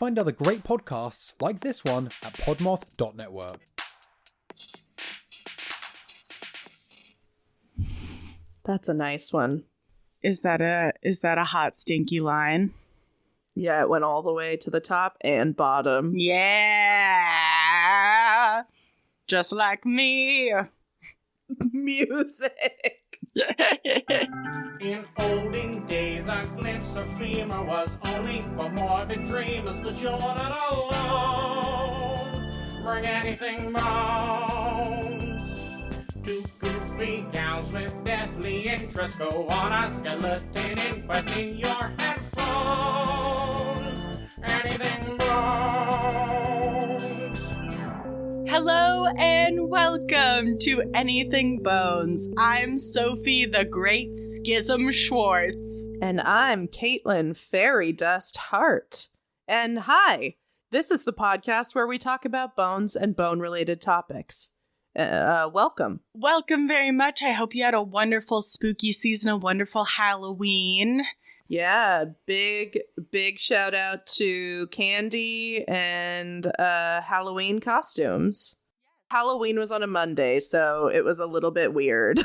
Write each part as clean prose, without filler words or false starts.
find other great podcasts like this one at podmoth.network. That's a nice one. Is that a hot, stinky line? Yeah, it went all the way to the top and bottom. Yeah! Just like me. Music. In olden days, a glimpse of femur was only for morbid dreamers, but you're not alone. Bring anything bones. Two goofy gals with deathly interest go on a skeleton inquest in your headphones. Anything bones. Hello and welcome to Anything Bones. I'm Sophie, the Great Schism Schwartz. And I'm Katelyn, Fairy Dust Hart. And hi, this is the podcast where we talk about bones and bone-related topics. Welcome. Welcome very much. I hope you had a wonderful spooky season, a wonderful Halloween. Yeah, big shout out to candy and Halloween costumes. Halloween was on a Monday, so it was a little bit weird.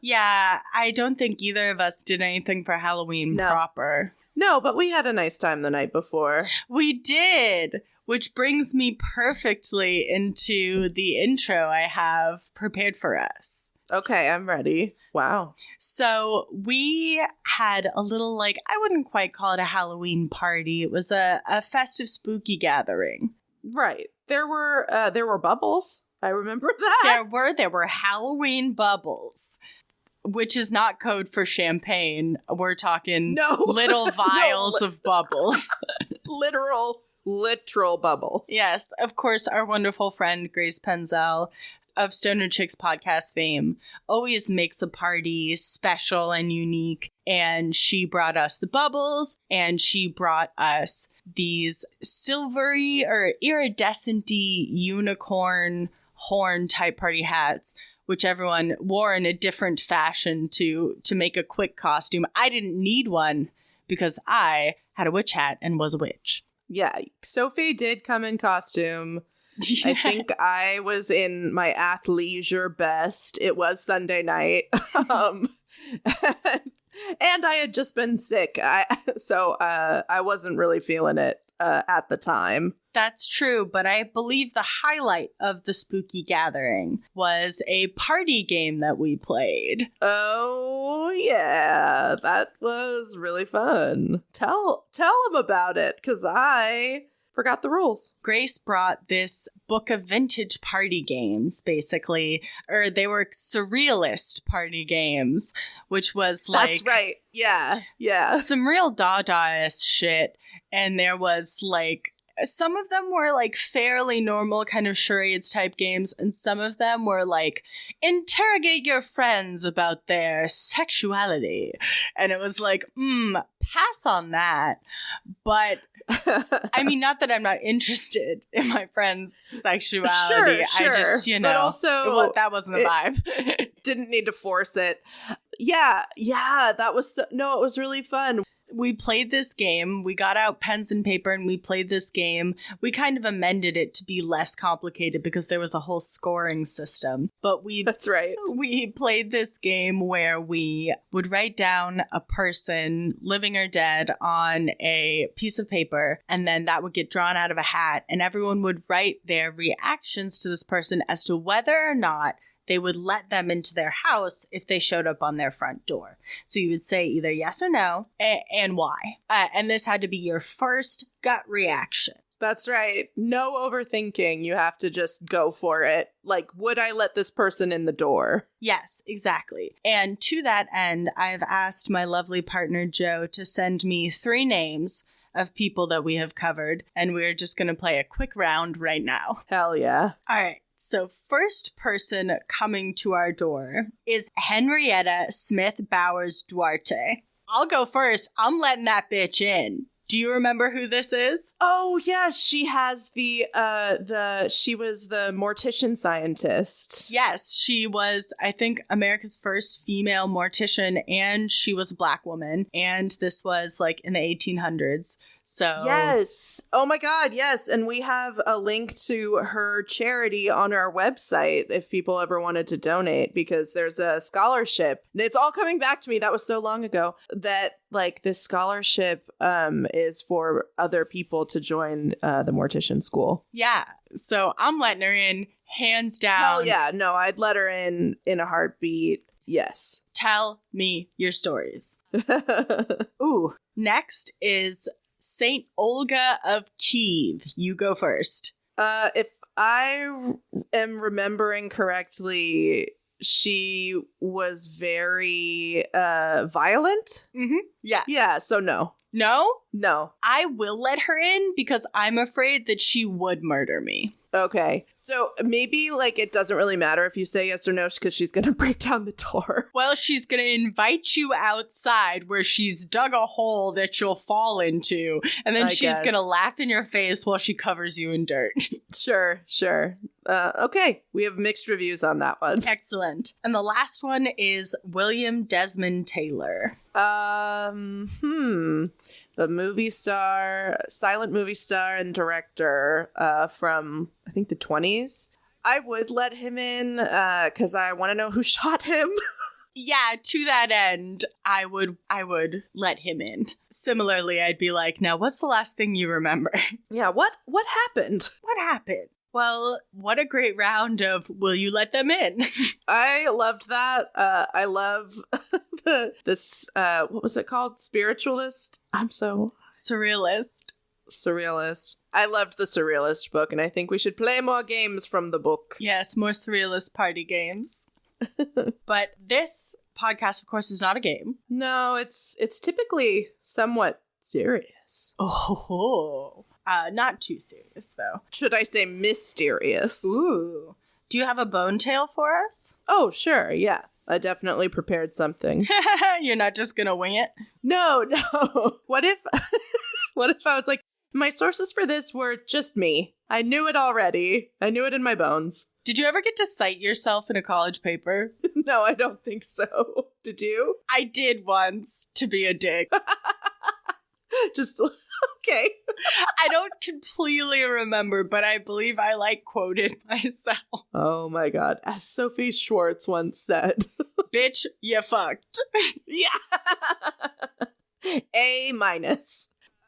Yeah, I don't think either of us did anything for Halloween proper. No, but we had a nice time the night before. We did, which brings me perfectly into the intro I have prepared for us. Okay, I'm ready. Wow. So we had a little, I wouldn't quite call it a Halloween party. It was a festive, spooky gathering. Right. There were bubbles. I remember that. There were Halloween bubbles, which is not code for champagne. We're talking little vials of bubbles. Literal bubbles. Yes, of course, our wonderful friend Grace Penzel of Stoner Chicks podcast fame always makes a party special and unique, and she brought us the bubbles, and she brought us these silvery or iridescent-y unicorn horn type party hats, which everyone wore in a different fashion to make a quick costume. I didn't need one because I had a witch hat and was a witch. Yeah, Sophie did come in costume. I think I was in my athleisure best. It was Sunday night. And I had just been sick. So I wasn't really feeling it at the time. That's true, but I believe the highlight of the spooky gathering was a party game that we played. Oh, yeah. That was really fun. Tell them about it, because I forgot the rules. Grace brought this book of vintage party games, basically, or they were surrealist party games, which was That's right. Yeah. Some real Dadaist shit. And there was some of them were fairly normal kind of charades type games, and some of them were interrogate your friends about their sexuality. And it was pass on that. But I mean, not that I'm not interested in my friend's sexuality. Sure. I just, but also that wasn't the vibe. Didn't need to force it. Yeah, that was it was really fun. We played this game. We got out pens and paper and we played this game. We kind of amended it to be less complicated because there was a whole scoring system. But That's right. We played this game where we would write down a person, living or dead, on a piece of paper, and then that would get drawn out of a hat, and everyone would write their reactions to this person as to whether or not they would let them into their house if they showed up on their front door. So you would say either yes or no, and why. And this had to be your first gut reaction. That's right. No overthinking. You have to just go for it. Would I let this person in the door? Yes, exactly. And to that end, I've asked my lovely partner, Joe, to send me 3 names of people that we have covered. And we're just going to play a quick round right now. Hell yeah. All right. So first person coming to our door is Henrietta Smith Bowers Duarte. I'll go first. I'm letting that bitch in. Do you remember who this is? Oh, yeah. She has she was the mortician scientist. Yes, she was, I think, America's first female mortician, and she was a Black woman. And this was in the 1800s. So Yes. Oh my God, yes. And we have a link to her charity on our website if people ever wanted to donate, because there's a scholarship. And it's all coming back to me. That was so long ago that like this scholarship is for other people to join the mortician school. yeah. So I'm letting her in, hands down. Hell yeah. No, I'd let her in a heartbeat. Yes. Tell me your stories. Ooh. Next is Saint Olga of Kiev. You go first. If I am remembering correctly, she was very violent. Mm-hmm. Yeah. Yeah, so no. No? I will let her in because I'm afraid that she would murder me. Okay. So maybe like it doesn't really matter if you say yes or no because she's going to break down the door. Well, she's going to invite you outside where she's dug a hole that you'll fall into, and then she's going to laugh in your face while she covers you in dirt. Sure. Okay. We have mixed reviews on that one. Excellent. And the last one is William Desmond Taylor. The movie star, silent movie star and director from, I think, the 20s. I would let him in because I want to know who shot him. Yeah, to that end, I would let him in. Similarly, I'd be like, now, what's the last thing you remember? Yeah, what happened? What happened? Well, what a great round of will you let them in? I loved that. I love this, what was it called? Spiritualist? I'm so... Surrealist. I loved the Surrealist book, and I think we should play more games from the book. Yes, more Surrealist party games. But this podcast, of course, is not a game. No, it's typically somewhat serious. Oh, not too serious, though. Should I say mysterious? Ooh. Do you have a bone tale for us? Oh, sure, yeah. I definitely prepared something. You're not just gonna wing it? No. What if I was like, my sources for this were just me. I knew it already. I knew it in my bones. Did you ever get to cite yourself in a college paper? No, I don't think so. Did you? I did once, to be a dick. Just... Okay. I don't completely remember, but I believe I quoted myself. Oh my God. As Sophie Schwartz once said. Bitch, you fucked. Yeah. A-.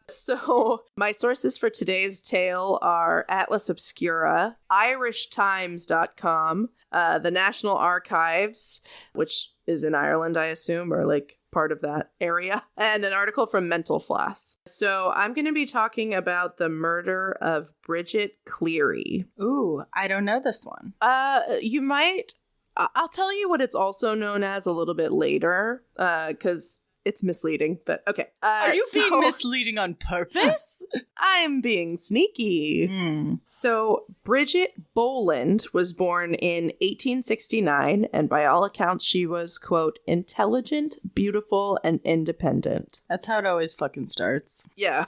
So my sources for today's tale are Atlas Obscura, IrishTimes.com, the National Archives, which is in Ireland, I assume, or part of that area, and an article from Mental Floss. So I'm going to be talking about the murder of Bridget Cleary. Ooh, I don't know this one. You might. I'll tell you what it's also known as a little bit later, because it's misleading, but okay. Are you being misleading on purpose? I'm being sneaky. So Bridget Boland was born in 1869, and by all accounts, she was, quote, intelligent, beautiful, and independent. That's how it always fucking starts. Yeah.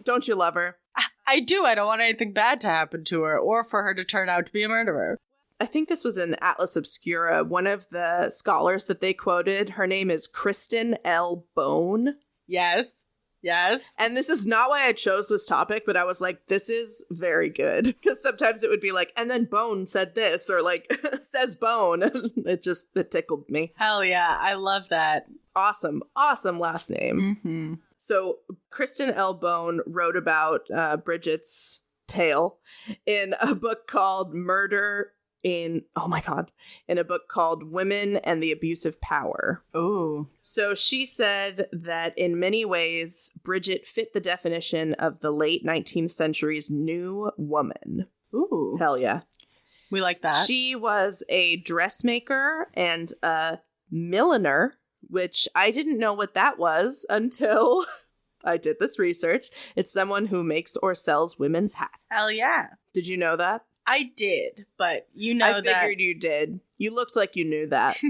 Don't you love her? I do. I don't want anything bad to happen to her, or for her to turn out to be a murderer. I think this was in Atlas Obscura. One of the scholars that they quoted, her name is Kristen L. Bone. Yes. And this is not why I chose this topic, but I was like, this is very good. Because sometimes it would be like, and then Bone said this, or says Bone. It tickled me. Hell yeah. I love that. Awesome last name. Mm-hmm. So Kristen L. Bone wrote about Bridget's tale in a book called in a book called Women and the Abuse of Power. Ooh. So she said that in many ways, Bridget fit the definition of the late 19th century's new woman. Ooh. Hell yeah. We like that. She was a dressmaker and a milliner, which I didn't know what that was until I did this research. It's someone who makes or sells women's hats. Hell yeah. Did you know that? I did, but I figured you did. You looked like you knew that.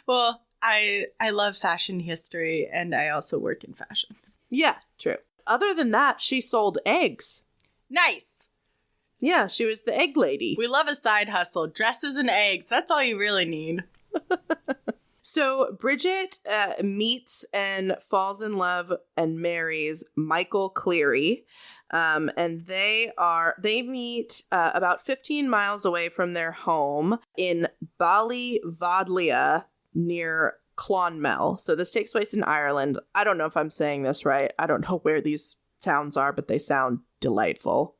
Well, I love fashion history, and I also work in fashion. Yeah, true. Other than that, she sold eggs. Nice. Yeah, she was the egg lady. We love a side hustle. Dresses and eggs. That's all you really need. So Bridget meets and falls in love and marries Michael Cleary. And they meet about 15 miles away from their home in Ballyvodlia near Clonmel. So this takes place in Ireland. I don't know if I'm saying this right. I don't know where these towns are, but they sound delightful.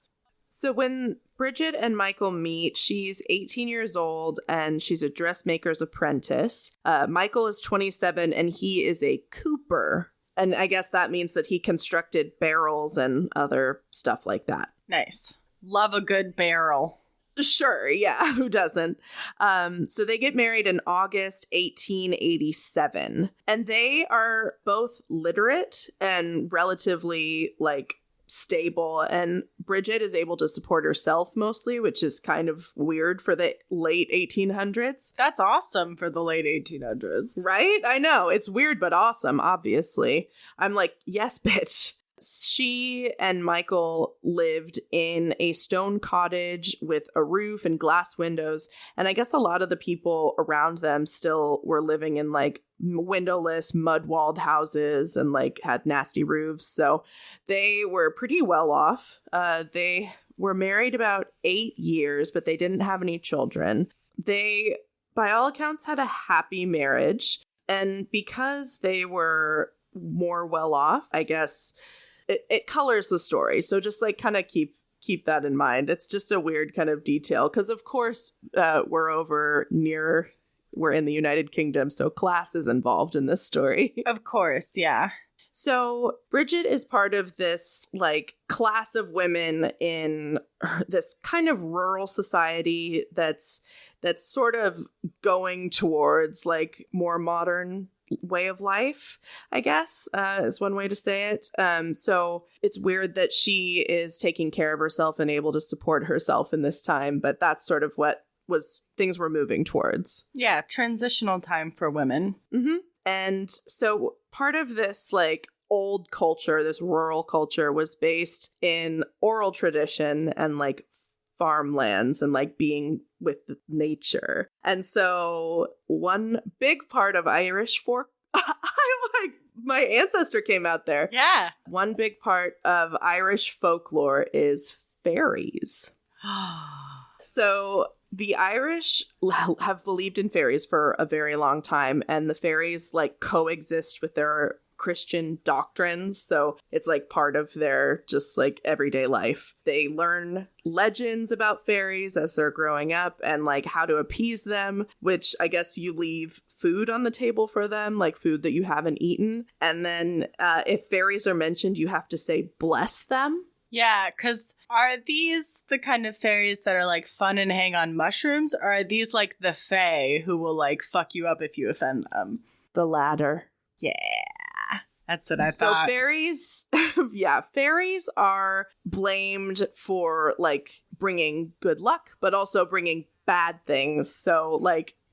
So when Bridget and Michael meet, she's 18 years old and she's a dressmaker's apprentice. Michael is 27 and he is a cooper. And I guess that means that he constructed barrels and other stuff like that. Nice. Love a good barrel. Sure, yeah, who doesn't? So they get married in August 1887. And they are both literate and relatively, stable, and Bridget is able to support herself mostly, which is kind of weird for the late 1800s. That's awesome for the late 1800s. Right? I know. It's weird, but awesome, obviously. I'm like, yes, bitch. She and Michael lived in a stone cottage with a roof and glass windows. And I guess a lot of the people around them still were living in windowless, mud-walled houses and had nasty roofs. So they were pretty well off. They were married about 8 years, but they didn't have any children. They, by all accounts, had a happy marriage. And because they were more well off, I guess it colors the story. So just kind of keep that in mind. It's just a weird kind of detail because, of course, we're in the United Kingdom, so class is involved in this story. Of course, yeah. So Bridget is part of this class of women in this kind of rural society that's sort of going towards more modern way of life, I guess, is one way to say it. So it's weird that she is taking care of herself and able to support herself in this time, but that's sort of what things were moving towards. Yeah, transitional time for women. Mm-hmm. And so part of this old culture, this rural culture, was based in oral tradition and farmlands and being with nature. And so one big part of Irish my ancestor came out there. Yeah. One big part of Irish folklore is fairies. So the Irish have believed in fairies for a very long time, and the fairies coexist with their Christian doctrines, so it's part of their just everyday life. They learn legends about fairies as they're growing up and how to appease them, which I guess you leave food on the table for them, food that you haven't eaten, and then if fairies are mentioned, you have to say bless them. Yeah, because are these the kind of fairies that are fun and hang on mushrooms, or are these the fae who will fuck you up if you offend them? The latter. Yeah. That's what I thought. So fairies are blamed for bringing good luck, but also bringing bad things. So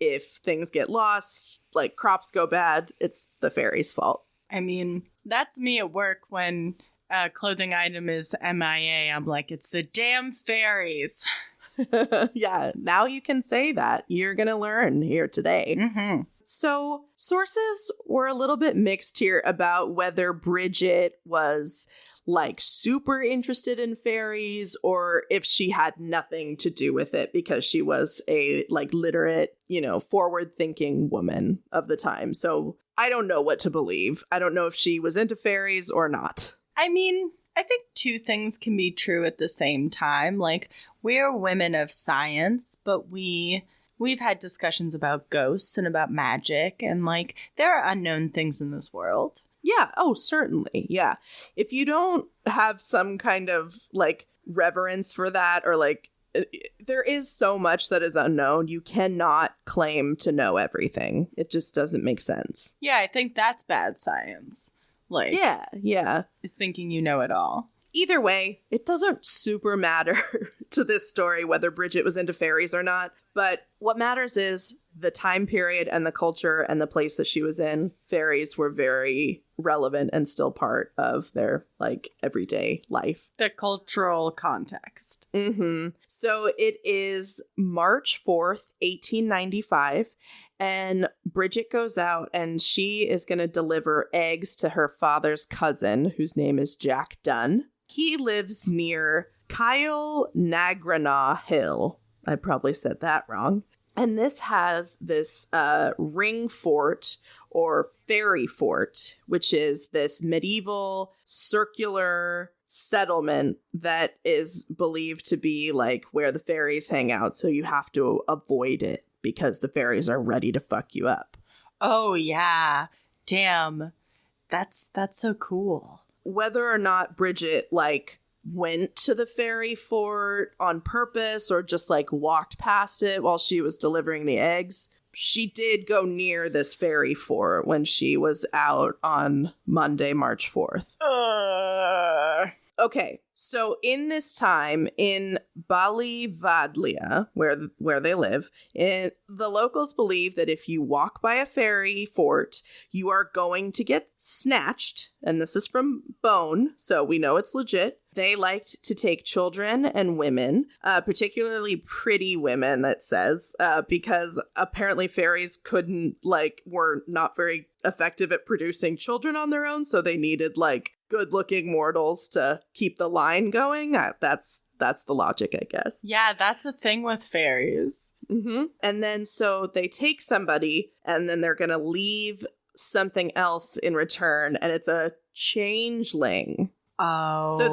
if things get lost, crops go bad, it's the fairies' fault. I mean, that's me at work when a clothing item is MIA. I'm it's the damn fairies. Yeah, now you can say that. You're going to learn here today. Mm-hmm. So sources were a little bit mixed here about whether Bridget was super interested in fairies or if she had nothing to do with it because she was a literate, forward-thinking woman of the time. So I don't know what to believe. I don't know if she was into fairies or not. I mean, I think two things can be true at the same time. We're women of science, but we've had discussions about ghosts and about magic, and there are unknown things in this world. Yeah. Oh, certainly. Yeah. If you don't have some kind of reverence for that, or there is so much that is unknown, you cannot claim to know everything. It just doesn't make sense. Yeah, I think that's bad science. Yeah. Is thinking you know it all. Either way, it doesn't super matter to this story whether Bridget was into fairies or not. But what matters is the time period and the culture and the place that she was in. Fairies were very relevant and still part of their everyday life. The cultural context. Mm-hmm. So it is March 4th, 1895. And Bridget goes out and she is going to deliver eggs to her father's cousin, whose name is Jack Dunn. He lives near Kyle Nagrana Hill. I probably said that wrong. And this has this ring fort or fairy fort, which is this medieval circular settlement that is believed to be like where the fairies hang out. So you have to avoid it because the fairies are ready to fuck you up. Oh, yeah. Damn. That's so cool. Whether or not Bridget like went to the fairy fort on purpose or just like walked past it while she was delivering the eggs, she did go near this fairy fort when she was out on Monday, March 4th. Okay, so in this time in Balivadlia, where they live, the locals believe that if you walk by a fairy fort, you are going to get snatched. And this is from Bone, so we know it's legit. They liked to take children and women, particularly pretty women, it says, because apparently fairies were not very effective at producing children on their own, so they needed, good-looking mortals to keep the line going. That's the logic, I guess. Yeah, that's a thing with fairies. Mm-hmm. And then so they take somebody, and then they're going to leave something else in return, and it's a changeling. Oh. So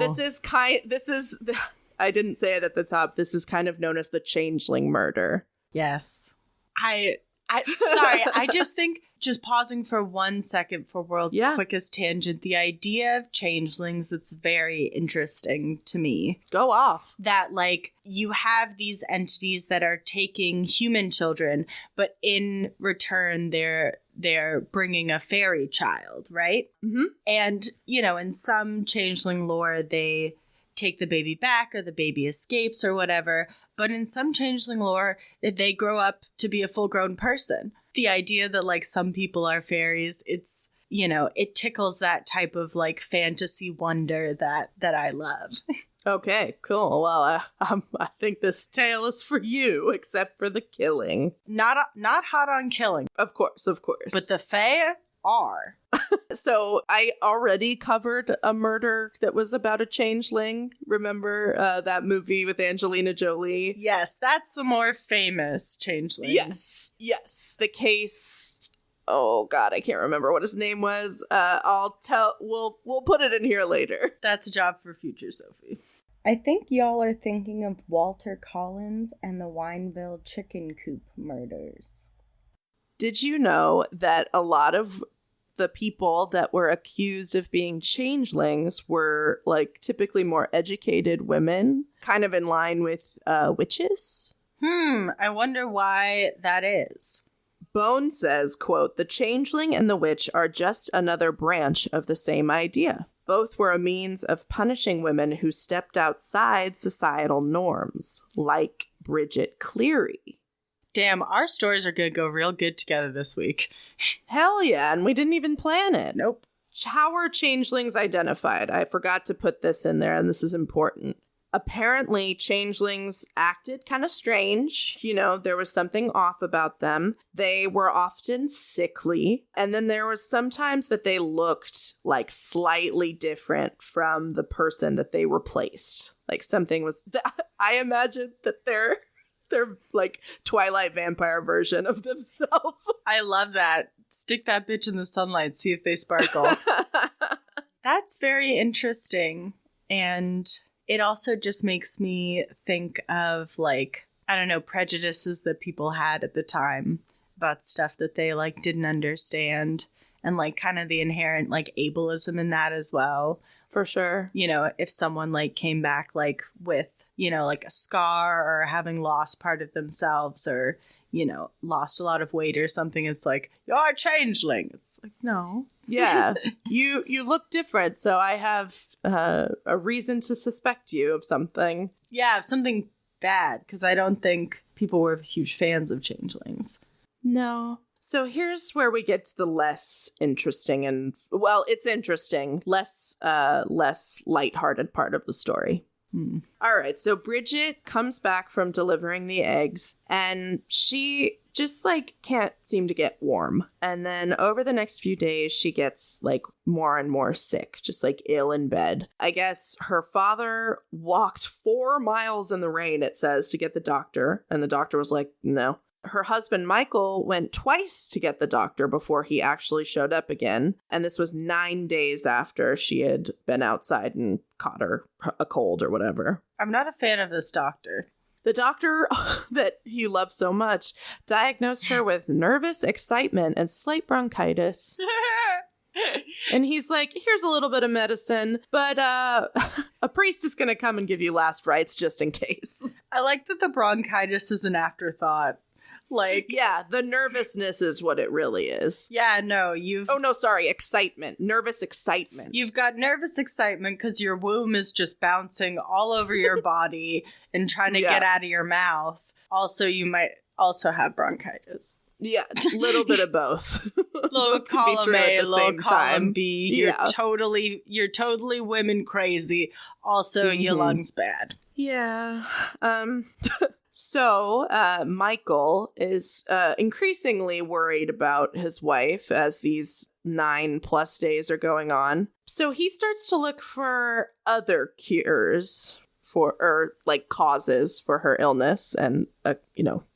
I didn't say it at the top. This is kind of known as the changeling murder. Yes. Sorry, I just think, just pausing for 1 second for World's Quickest Tangent, the idea of changelings, it's very interesting to me. Go off. That, you have these entities that are taking human children, but in return, they're bringing a fairy child, right? Mm-hmm. And, in some changeling lore, they take the baby back or the baby escapes or whatever. But in some changeling lore, they grow up to be a full-grown person. The idea that, some people are fairies, it's, it tickles that type of, fantasy wonder that I love. Okay, cool. Well, I think this tale is for you, except for the killing. Not hot on killing. Of course. But the fae are. So I already covered a murder that was about a changeling. Remember that movie with Angelina Jolie? Yes, that's the more famous changeling. Yes. The case... Oh, God, I can't remember what his name was. We'll put it in here later. That's a job for future Sophie. I think y'all are thinking of Walter Collins and the Wineville chicken coop murders. Did you know that a lot of the people that were accused of being changelings were typically more educated women, kind of in line with witches? I wonder why that is. Bone says, quote, "The changeling and the witch are just another branch of the same idea. Both were a means of punishing women who stepped outside societal norms, like Bridget Cleary." Damn, our stories are going to go real good together this week. Hell yeah, and we didn't even plan it. Nope. How are changelings identified? I forgot to put this in there, and this is important. Apparently, changelings acted kind of strange. There was something off about them. They were often sickly. And then there was sometimes that they looked slightly different from the person that they replaced. Something was... I imagine that they're Twilight vampire version of themselves. I love that. Stick that bitch in the sunlight, see if they sparkle. That's very interesting. And it also just makes me think of prejudices that people had at the time about stuff that they like didn't understand, and like kind of the inherent like ableism in that as well. For sure. You know, if someone like came back like with, you know, like a scar or having lost part of themselves or, you know, lost a lot of weight or something, it's like, you're a changeling. It's like, no. Yeah. you look different, so I have a reason to suspect you of something. Yeah, of something bad, because I don't think people were huge fans of changelings. No. So here's where we get to the less interesting and, well, it's interesting, less lighthearted part of the story. All right, so Bridget comes back from delivering the eggs, and she just like can't seem to get warm. And then over the next few days, she gets like more and more sick, just like ill in bed. I guess her father walked 4 miles in the rain, it says, to get the doctor. And the doctor was like, no. Her husband, Michael, went twice to get the doctor before he actually showed up again. And this was 9 days after she had been outside and caught her a cold or whatever. I'm not a fan of this doctor. The doctor that you love so much diagnosed her with nervous excitement and slight bronchitis. And he's like, here's a little bit of medicine, but a priest is going to come and give you last rites just in case. I like that the bronchitis is an afterthought. Like, yeah, the nervousness is what it really is. Yeah, no, you've... Oh, no, sorry, excitement. Nervous excitement. You've got nervous excitement because your womb is just bouncing all over your body and trying to get out of your mouth. Also, you might also have bronchitis. Yeah, a little bit of both. Little column A, little column B. You're Yeah. totally women crazy. Also, your lungs bad. Yeah. So, Michael is increasingly worried about his wife as these 9+ days are going on. So he starts to look for other cures or like causes for her illness. And,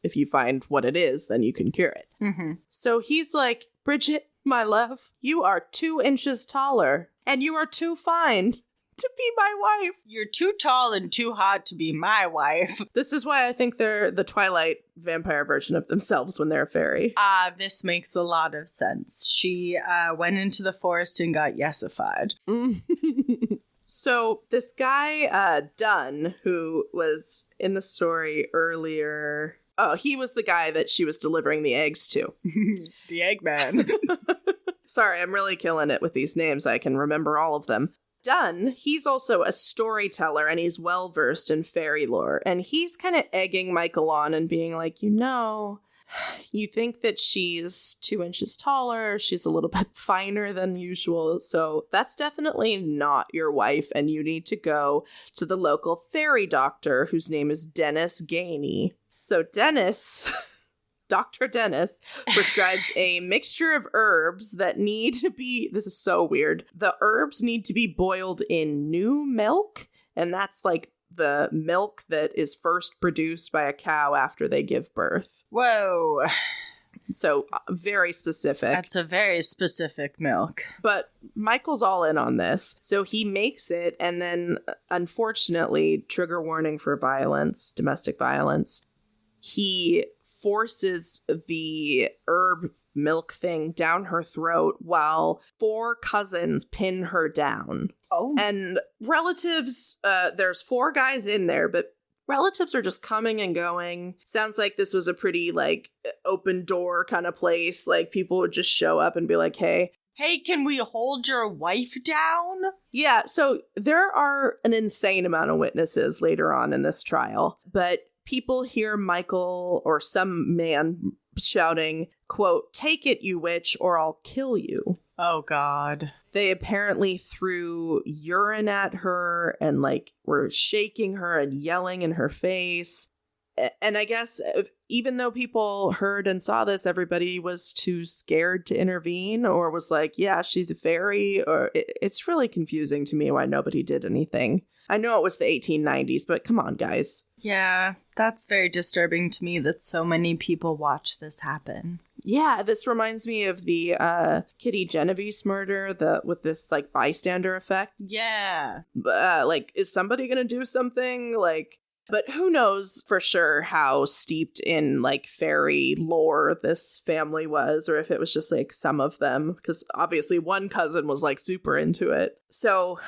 if you find what it is, then you can cure it. Mm-hmm. So he's like, Bridget, my love, you are 2 inches taller and you are too fine to be my wife. You're too tall and too hot to be my wife. This is why I think they're the Twilight vampire version of themselves when they're a fairy. This makes a lot of sense. She went into the forest and got yesified. So this guy, Dunn, who was in the story earlier... Oh, he was the guy that she was delivering the eggs to. The Eggman. Sorry, I'm really killing it with these names. I can remember all of them. Dunn, he's also a storyteller and he's well-versed in fairy lore. And he's kind of egging Michael on and being like, you think that she's 2 inches taller, she's a little bit finer than usual, so that's definitely not your wife, and you need to go to the local fairy doctor, whose name is Dennis Gainey. So Dr. Dennis prescribes a mixture of herbs that need to be, this is so weird, the herbs need to be boiled in new milk, and that's like the milk that is first produced by a cow after they give birth. Whoa. So very specific. That's a very specific milk. But Michael's all in on this. So he makes it, and then unfortunately, trigger warning for violence, domestic violence, he forces the herb milk thing down her throat while 4 cousins pin her down. Oh. And relatives, there's 4 guys in there, but relatives are just coming and going. Sounds like this was a pretty, like, open door kind of place. Like, people would just show up and be like, hey, can we hold your wife down? Yeah, so there are an insane amount of witnesses later on in this trial, but people hear Michael or some man shouting, quote, "Take it, you witch, or I'll kill you." Oh, God. They apparently threw urine at her and, like, were shaking her and yelling in her face. And I guess even though people heard and saw this, everybody was too scared to intervene or was like, yeah, she's a fairy. Or it's really confusing to me why nobody did anything. I know it was the 1890s, but come on, guys. Yeah, that's very disturbing to me that so many people watch this happen. Yeah, this reminds me of the Kitty Genovese murder with this, like, bystander effect. Yeah. Like, is somebody gonna do something? Like, but who knows for sure how steeped in, like, fairy lore this family was, or if it was just, like, some of them, because obviously one cousin was, like, super into it. So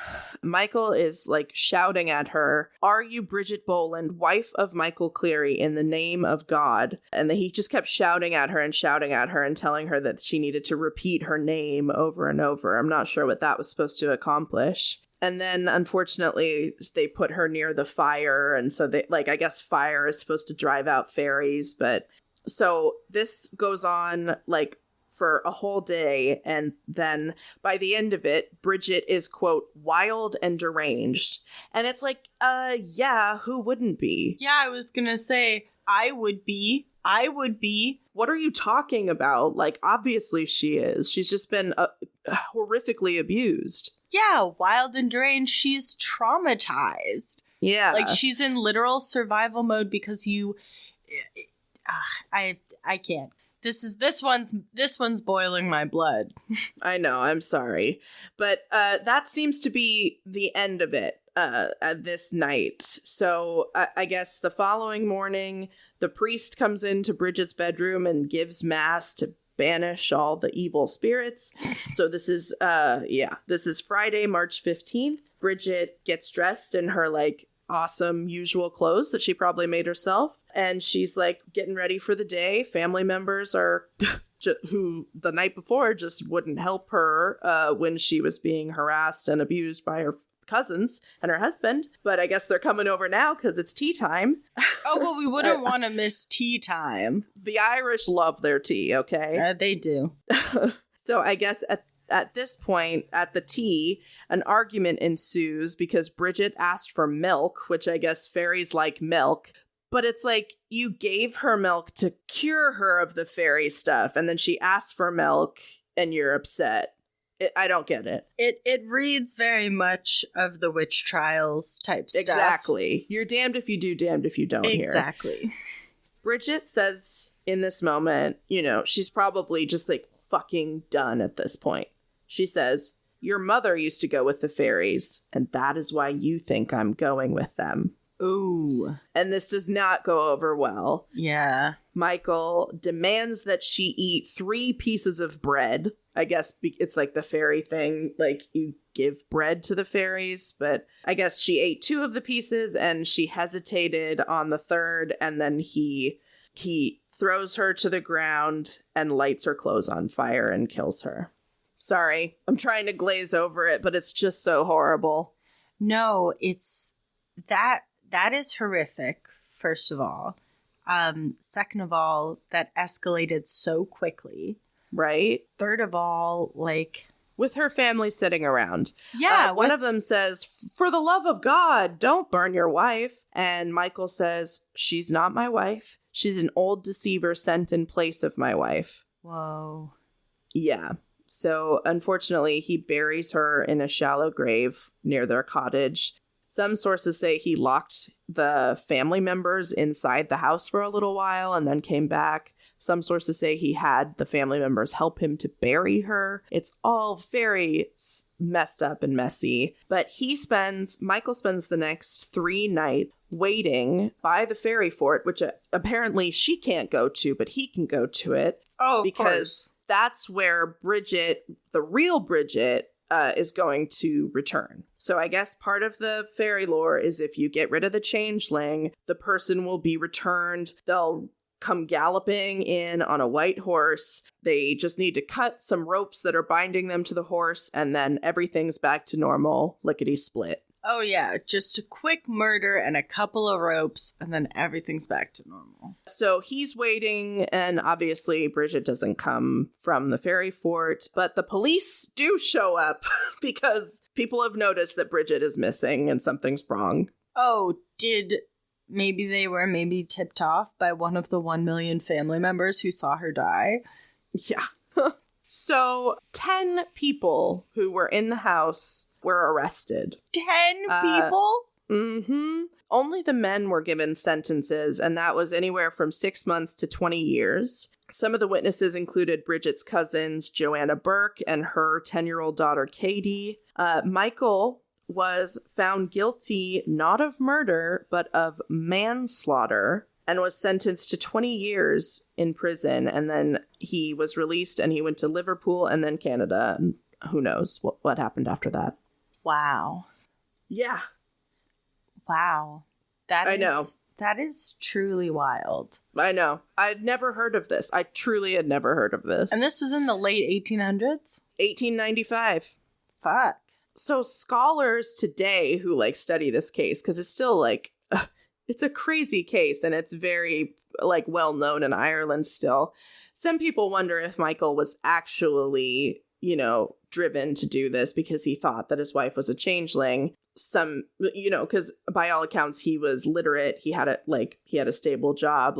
Michael is, like, shouting at her, "Are you Bridget Boland, wife of Michael Cleary, in the name of God?" And then he just kept shouting at her and telling her that she needed to repeat her name over and over. I'm not sure what that was supposed to accomplish. And then, unfortunately, they put her near the fire. And so they, like, I guess fire is supposed to drive out fairies. But so this goes on, like, for a whole day. And then by the end of it, Bridget is, quote, wild and deranged. And it's like, yeah, who wouldn't be? Yeah, I was going to say, I would be. what are you talking about? Like, obviously she is. She's just been horrifically abused. Yeah, wild and deranged. She's traumatized. Yeah. Like, she's in literal survival mode because I can't. This one's boiling my blood. I know, I'm sorry. But that seems to be the end of it this night. So I guess the following morning, the priest comes into Bridget's bedroom and gives mass to banish all the evil spirits. So this is Friday, March 15th. Bridget gets dressed in her like awesome usual clothes that she probably made herself. And she's like getting ready for the day. Family members are who the night before just wouldn't help her when she was being harassed and abused by her cousins and her husband. But I guess they're coming over now because it's tea time. Oh, well, we wouldn't want to miss tea time. The Irish love their tea, okay? They do. So I guess at this point, at the tea, an argument ensues because Bridget asked for milk, which I guess fairies like milk. But it's like you gave her milk to cure her of the fairy stuff, and then she asked for milk, and you're upset. I don't get it. It reads very much of the witch trials type stuff. Exactly. You're damned if you do, damned if you don't here. Exactly. Bridget says in this moment, she's probably just like fucking done at this point. She says, "Your mother used to go with the fairies, and that is why you think I'm going with them." Ooh. And this does not go over well. Yeah. Michael demands that she eat 3 pieces of bread. I guess it's like the fairy thing, like you give bread to the fairies, but I guess she ate 2 of the pieces and she hesitated on the 3rd, and then he throws her to the ground and lights her clothes on fire and kills her. Sorry, I'm trying to glaze over it, but it's just so horrible. No, it's that is horrific, first of all. Second of all, that escalated so quickly. Right? Third of all, like... with her family sitting around. Yeah. One of them says, "For the love of God, don't burn your wife." And Michael says, "She's not my wife. She's an old deceiver sent in place of my wife." Whoa. Yeah. So, unfortunately, he buries her in a shallow grave near their cottage. Some sources say he locked the family members inside the house for a little while and then came back. Some sources say he had the family members help him to bury her. It's all very messed up and messy. But Michael spends the next 3 nights waiting by the fairy fort, which apparently she can't go to, but he can go to it. Oh, because that's where Bridget, the real Bridget, is going to return. So I guess part of the fairy lore is if you get rid of the changeling, the person will be returned. They'll come galloping in on a white horse. They just need to cut some ropes that are binding them to the horse, and then everything's back to normal, lickety-split. Oh, yeah. Just a quick murder and a couple of ropes, and then everything's back to normal. So he's waiting, and obviously Bridget doesn't come from the fairy fort, but the police do show up because people have noticed that Bridget is missing and something's wrong. Oh, maybe they were tipped off by one of the 1 million family members who saw her die? Yeah. So 10 people who were in the house were arrested. 10 people? Mm-hmm. Only the men were given sentences, and that was anywhere from 6 months to 20 years. Some of the witnesses included Bridget's cousins, Joanna Burke, and her 10-year-old daughter, Katie. Michael was found guilty not of murder, but of manslaughter, and was sentenced to 20 years in prison. And then he was released, and he went to Liverpool and then Canada. And who knows what happened after that. Wow. Yeah. Wow. I know. That is truly wild. I know. I'd never heard of this. I truly had never heard of this. And this was in the late 1800s? 1895. Fuck. So scholars today who study this case, because it's still it's a crazy case and it's very well known in Ireland still. Some people wonder if Michael was actually, driven to do this because he thought that his wife was a changeling. Some, because by all accounts he was literate. He had a stable job.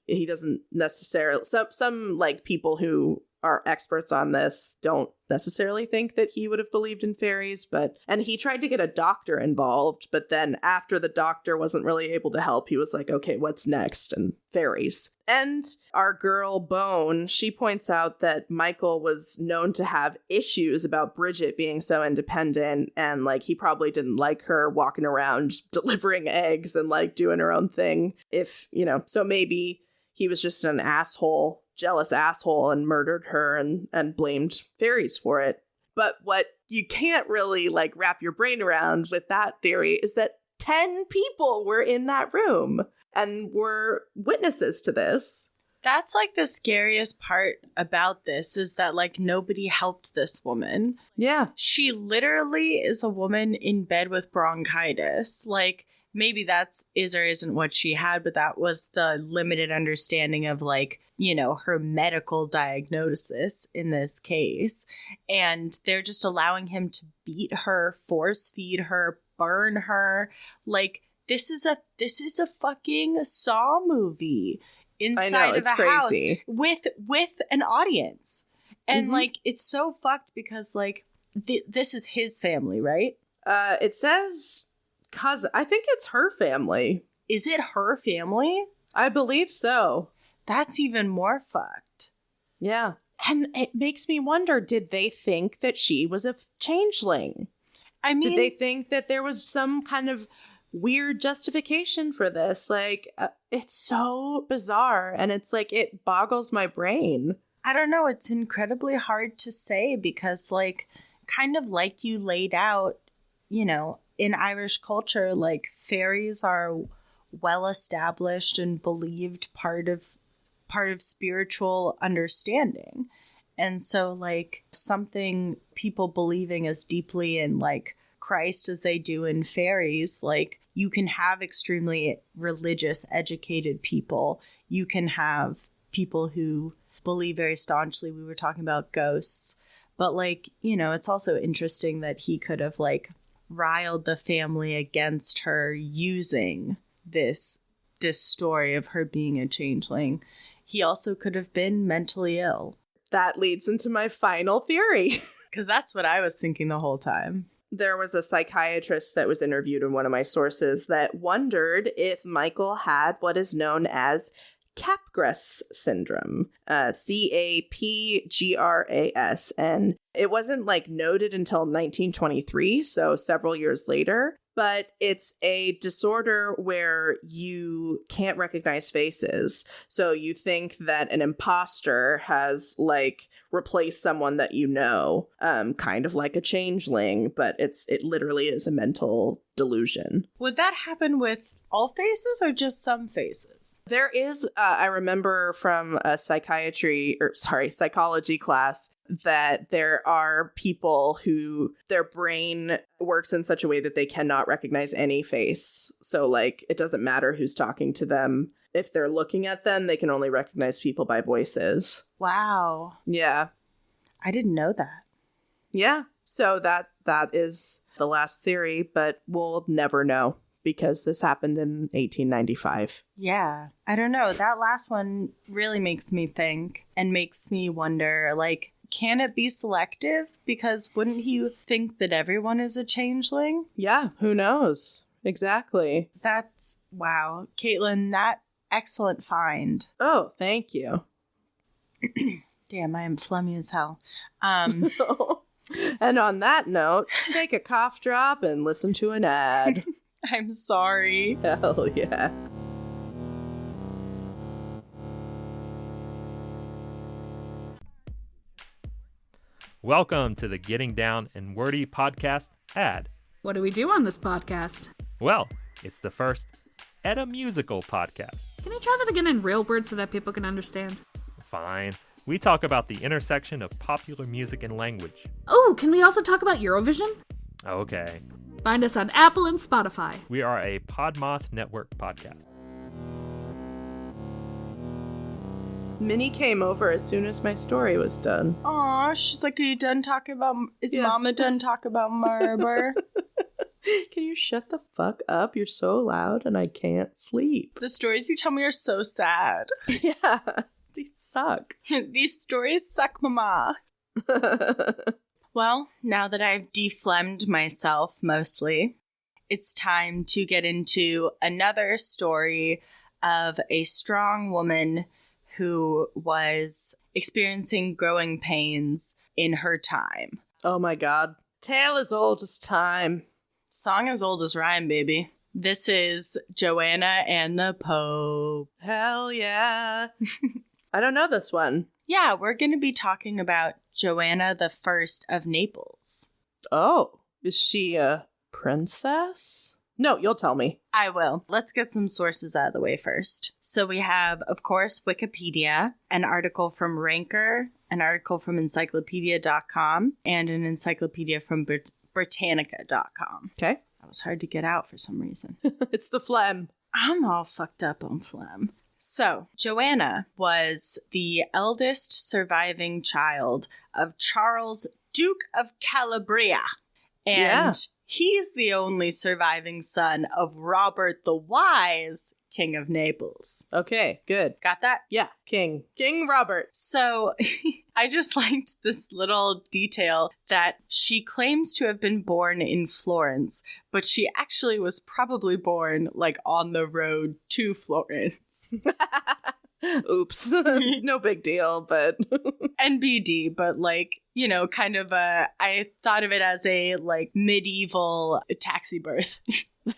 he doesn't necessarily, some like people who are experts on this don't necessarily think that he would have believed in fairies, and he tried to get a doctor involved, but then after the doctor wasn't really able to help, he was like, okay, what's next? And fairies. And our girl Bone, she points out that Michael was known to have issues about Bridget being so independent, and like he probably didn't like her walking around delivering eggs and like doing her own thing, if so maybe he was just an asshole, jealous asshole, and murdered her and blamed fairies for it. But what you can't really like wrap your brain around with that theory is that 10 people were in that room and were witnesses to this. That's like the scariest part about this, is that like nobody helped this woman. Yeah. She literally is a woman in bed with bronchitis. Like, maybe that's is or isn't what she had, but that was the limited understanding of like, her medical diagnosis in this case. And they're just allowing him to beat her, force feed her, burn her. Like, this is a fucking Saw movie inside of a crazy house with an audience. And like, it's so fucked because like this is his family, right? It says cousin. I think it's her family. Is it her family? I believe so. That's even more fucked. Yeah. And it makes me wonder, did they think that she was a changeling? I mean, did they think that there was some kind of weird justification for this? Like, it's so bizarre, and it's like, it boggles my brain. I don't know. It's incredibly hard to say because, like, kind of like you laid out, in Irish culture, like, fairies are well-established and believed part of spiritual understanding. And so, like, something people believing as deeply in, like, Christ as they do in fairies, like, you can have extremely religious, educated people. You can have people who believe very staunchly. We were talking about ghosts. But, like, it's also interesting that he could have, like, riled the family against her using this story of her being a changeling. He also could have been mentally ill. That leads into my final theory. Because that's what I was thinking the whole time. There was a psychiatrist that was interviewed in one of my sources that wondered if Michael had what is known as Capgras syndrome, Capgras. And it wasn't like noted until 1923, so several years later. But it's a disorder where you can't recognize faces. So you think that an imposter has like replaced someone that kind of like a changeling, but it literally is a mental delusion. Would that happen with all faces or just some faces? There is, I remember from a psychology class, that there are people who their brain works in such a way that they cannot recognize any face. So like, it doesn't matter who's talking to them. If they're looking at them, they can only recognize people by voices. Wow. Yeah. I didn't know that. Yeah. So that is the last theory, but we'll never know because this happened in 1895. Yeah. I don't know. That last one really makes me think and makes me wonder, like, can it be selective? Because wouldn't he think that everyone is a changeling? Yeah, who knows? Exactly. That's, wow. Katelyn, that excellent find. Oh, thank you. Damn, I am flummy as hell. And on that note, take a cough drop and listen to an ad. I'm sorry. Hell yeah. Welcome to the Getting Down and Wordy podcast ad. What do we do on this podcast? Well, it's the first Edda musical podcast. Can you try that again in real words so that people can understand? Fine. We talk about the intersection of popular music and language. Oh, can we also talk about Eurovision? Okay. Find us on Apple and Spotify. We are a Podmoth Network podcast. Minnie came over as soon as my story was done. Aw, she's like, are you done talking about... Is Yeah. Mama done talking about Marber? Can you shut the fuck up? You're so loud and I can't sleep. The stories you tell me are so sad. Yeah, these suck. These stories suck, mama. Well, now that I've deflemmed myself mostly, it's time to get into another story of a strong woman who was experiencing growing pains in her time. Oh my god. Tale as old as time. Song as old as rhyme, baby. This is Joanna and the Pope. Hell yeah. I don't know this one. Yeah, we're going to be talking about Joanna I of Naples. Oh, is she a princess? No, you'll tell me. I will. Let's get some sources out of the way first. So we have, of course, Wikipedia, an article from Ranker, an article from encyclopedia.com, and an encyclopedia from Britannica.com. Okay. That was hard to get out for some reason. It's the phlegm. I'm all fucked up on phlegm. So, Joanna was the eldest surviving child of Charles, Duke of Calabria. And he's the only surviving son of Robert the Wise, King of Naples. Okay, good. Got that? Yeah, King Robert. So, I just liked this little detail that she claims to have been born in Florence, but she actually was probably born, like, on the road to Florence. Oops. No big deal, but... NBD, but, like, you know, kind of I thought of it as a, like, medieval taxi birth.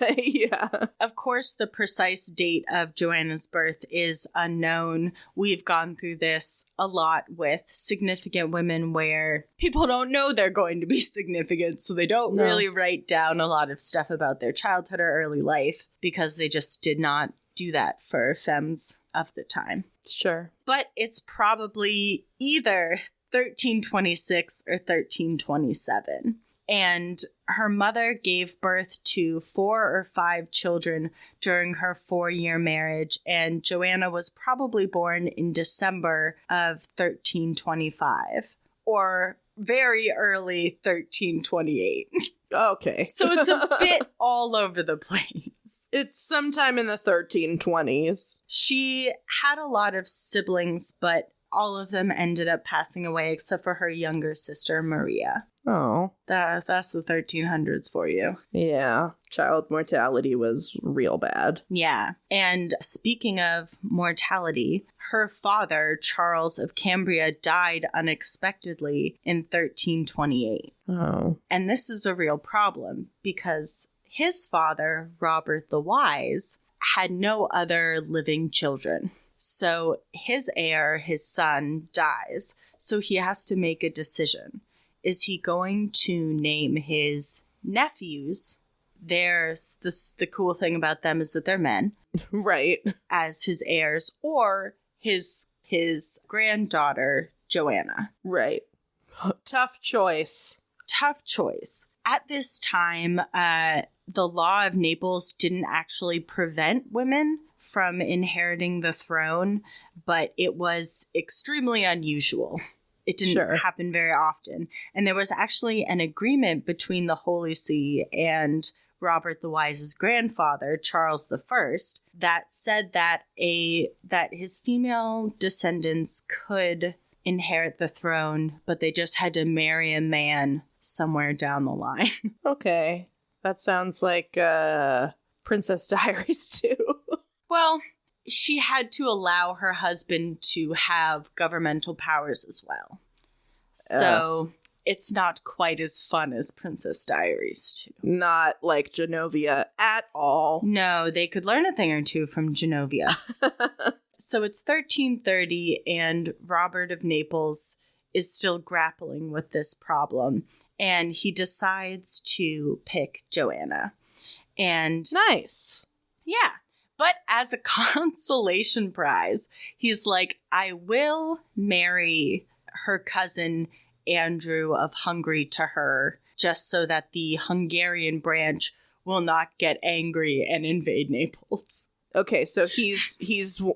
Yeah. Of course, the precise date of Joanna's birth is unknown. We've gone through this a lot with significant women where people don't know they're going to be significant, so they don't really write down a lot of stuff about their childhood or early life because they just did not do that for femmes of the time. Sure. But it's probably either 1326 or 1327. And her mother gave birth to 4 or 5 children during her 4-year marriage, and Joanna was probably born in December of 1325, or very early 1328. Okay. So it's a bit all over the place. It's sometime in the 1320s. She had a lot of siblings, but all of them ended up passing away except for her younger sister, Maria. Oh. That's the 1300s for you. Yeah. Child mortality was real bad. Yeah. And speaking of mortality, her father, Charles of Cambria, died unexpectedly in 1328. Oh. And this is a real problem because his father, Robert the Wise, had no other living children. So his heir, his son, dies. So he has to make a decision. Is he going to name his nephews? There's the cool thing about them is that they're men. Right. As his heirs, or his granddaughter, Joanna. Right. Tough choice. Tough choice. At this time, the law of Naples didn't actually prevent women from inheriting the throne, but it was extremely unusual. It didn't happen very often. And there was actually an agreement between the Holy See and Robert the Wise's grandfather, Charles I, that said that his female descendants could inherit the throne, but they just had to marry a man somewhere down the line. Okay. That sounds like Princess Diaries too. Well, she had to allow her husband to have governmental powers as well. So it's not quite as fun as Princess Diaries 2. Not like Genovia at all. No, they could learn a thing or two from Genovia. So it's 1330 and Robert of Naples is still grappling with this problem. And he decides to pick Joanna. And nice. Yeah. But as a consolation prize, he's like, I will marry her cousin Andrew of Hungary to her, just so that the Hungarian branch will not get angry and invade Naples. Okay, so he's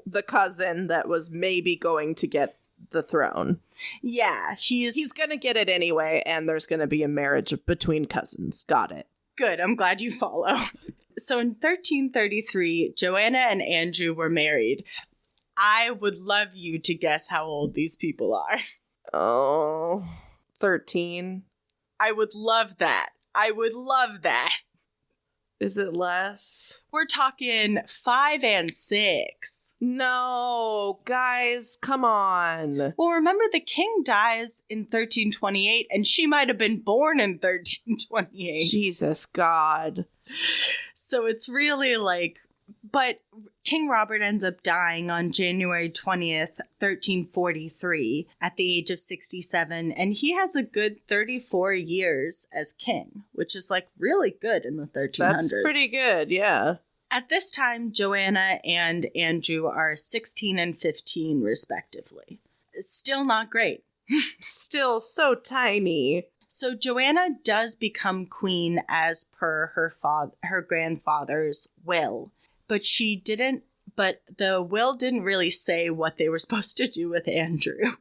the cousin that was maybe going to get the throne. Yeah, he's going to get it anyway, and there's going to be a marriage between cousins. Got it. Good, I'm glad you follow. So in 1333, Joanna and Andrew were married. I would love you to guess how old these people are. Oh, 13. I would love that. I would love that. Is it less? We're talking 5 and 6. No, guys, come on. Well, remember the king dies in 1328, and she might have been born in 1328. Jesus God. So it's really like, but King Robert ends up dying on January 20th, 1343, at the age of 67, and he has a good 34 years as king, which is like really good in the 1300s. That's pretty good, yeah. At this time, Joanna and Andrew are 16 and 15, respectively. Still not great. Still so tiny. So Joanna does become queen as per her grandfather's will, but the will didn't really say what they were supposed to do with Andrew.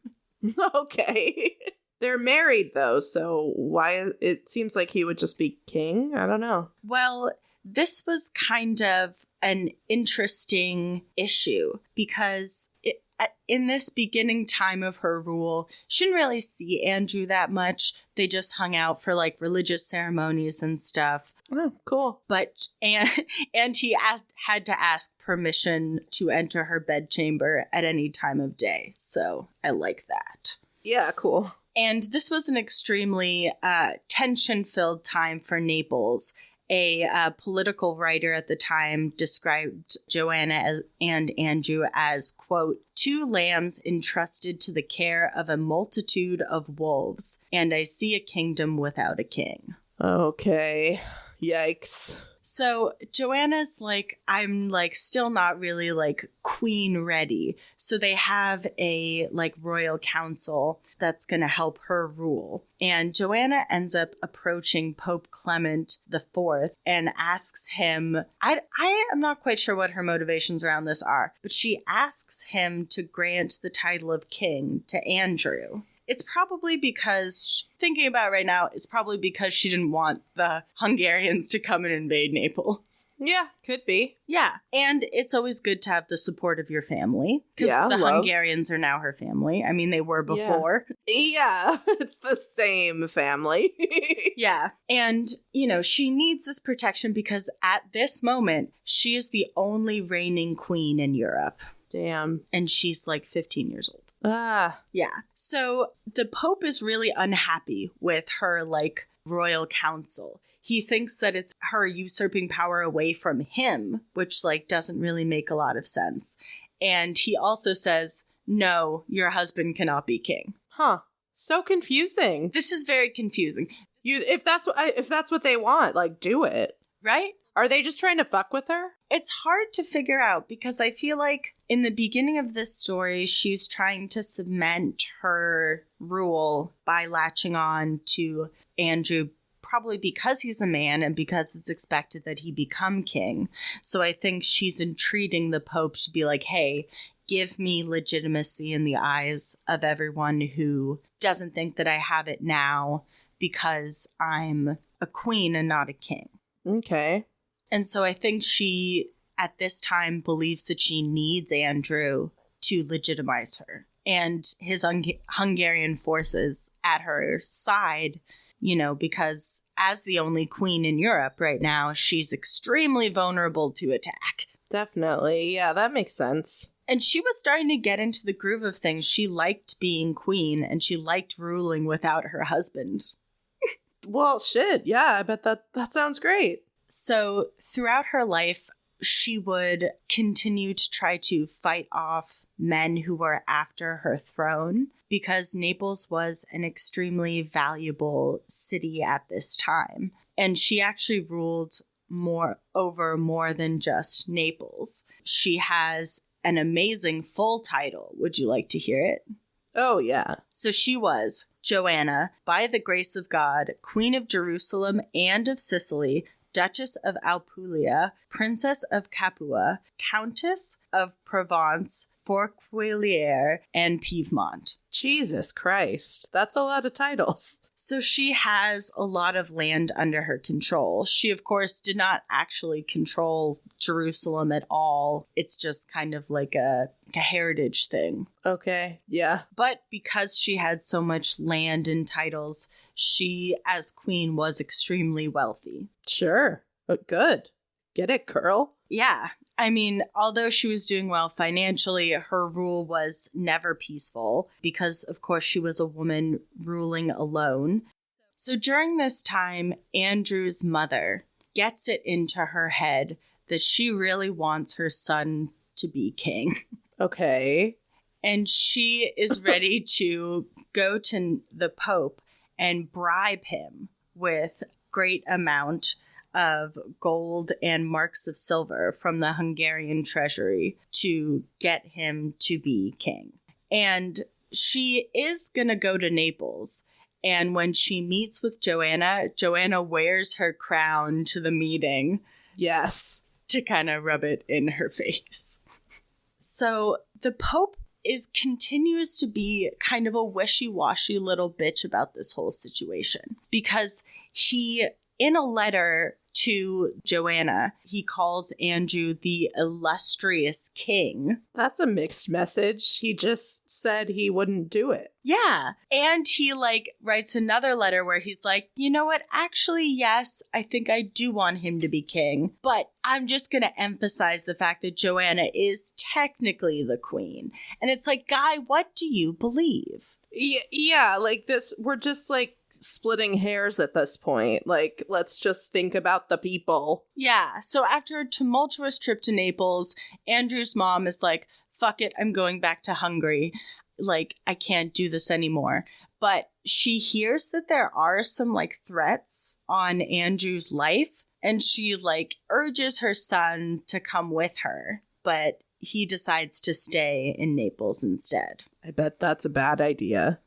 Okay. They're married though, so why it seems like he would just be king? I don't know. Well, this was kind of an interesting issue because in this beginning time of her rule, she didn't really see Andrew that much. They just hung out for like religious ceremonies and stuff. Oh, cool. But and he had to ask permission to enter her bedchamber at any time of day. So I like that. Yeah, cool. And this was an extremely tension-filled time for Naples. A political writer at the time described Joanna and Andrew as, quote, 2 lambs entrusted to the care of a multitude of wolves, and I see a kingdom without a king. Okay. Yikes. So Joanna's like, I'm like still not really like queen ready. So they have a like royal council that's going to help her rule. And Joanna ends up approaching Pope Clement IV and asks him, I am not quite sure what her motivations around this are, but she asks him to grant the title of king to Andrew. It's probably because, thinking about it right now, it's probably because she didn't want the Hungarians to come and invade Naples. Yeah, could be. Yeah, and it's always good to have the support of your family, because the Hungarians are now her family. I mean, they were before. Yeah, it's the same family. Yeah, and, you know, she needs this protection because at this moment, she is the only reigning queen in Europe. Damn. And she's like 15 years old. Ah. Yeah. So the Pope is really unhappy with her, like, royal council. He thinks that it's her usurping power away from him, which, like, doesn't really make a lot of sense. And he also says, no, your husband cannot be king. Huh. So confusing. This is very confusing. If that's what they want, like, do it. Right? Are they just trying to fuck with her? It's hard to figure out because I feel like in the beginning of this story, she's trying to cement her rule by latching on to Andrew, probably because he's a man and because it's expected that he become king. So I think she's entreating the Pope to be like, hey, give me legitimacy in the eyes of everyone who doesn't think that I have it now because I'm a queen and not a king. Okay. And so I think she, at this time, believes that she needs Andrew to legitimize her. And his Hungarian forces at her side, you know, because as the only queen in Europe right now, she's extremely vulnerable to attack. Definitely. Yeah, that makes sense. And she was starting to get into the groove of things. She liked being queen and she liked ruling without her husband. Well, shit. Yeah, I bet that sounds great. So throughout her life, she would continue to try to fight off men who were after her throne because Naples was an extremely valuable city at this time. And she actually ruled more than just Naples. She has an amazing full title. Would you like to hear it? Oh, yeah. So she was Joanna, by the grace of God, Queen of Jerusalem and of Sicily, Duchess of Apulia, Princess of Capua, Countess of Provence, Forquilliere, and Piedmont. Jesus Christ. That's a lot of titles. So she has a lot of land under her control. She, of course, did not actually control Jerusalem at all. It's just kind of like a heritage thing. Okay, yeah. But because she had so much land and titles, she, as queen, was extremely wealthy. Sure. Good. Get it, girl. Yeah. I mean, although she was doing well financially, her rule was never peaceful because, of course, she was a woman ruling alone. So during this time, Andrew's mother gets it into her head that she really wants her son to be king. Okay. And she is ready to go to the Pope and bribe him with great amount of gold and marks of silver from the Hungarian treasury to get him to be king. And she is going to go to Naples. And when she meets with Joanna, Joanna wears her crown to the meeting. Yes. To kind of rub it in her face. So the Pope continues to be kind of a wishy-washy little bitch about this whole situation. Because he, in a letter to Joanna, he calls Andrew the illustrious king. That's a mixed message. He just said he wouldn't do it. Yeah. And he writes another letter where he's like, you know what? Actually, yes, I think I do want him to be king. But I'm just going to emphasize the fact that Joanna is technically the queen. And it's like, guy, what do you believe? Yeah, like this, we're just splitting hairs at this point. Let's just think about the people. Yeah, so after a tumultuous trip to Naples, Andrew's mom is like, fuck it, I'm going back to Hungary. I can't do this anymore. But she hears that there are some threats on Andrew's life, and she urges her son to come with her. But he decides to stay in Naples instead. I bet that's a bad idea.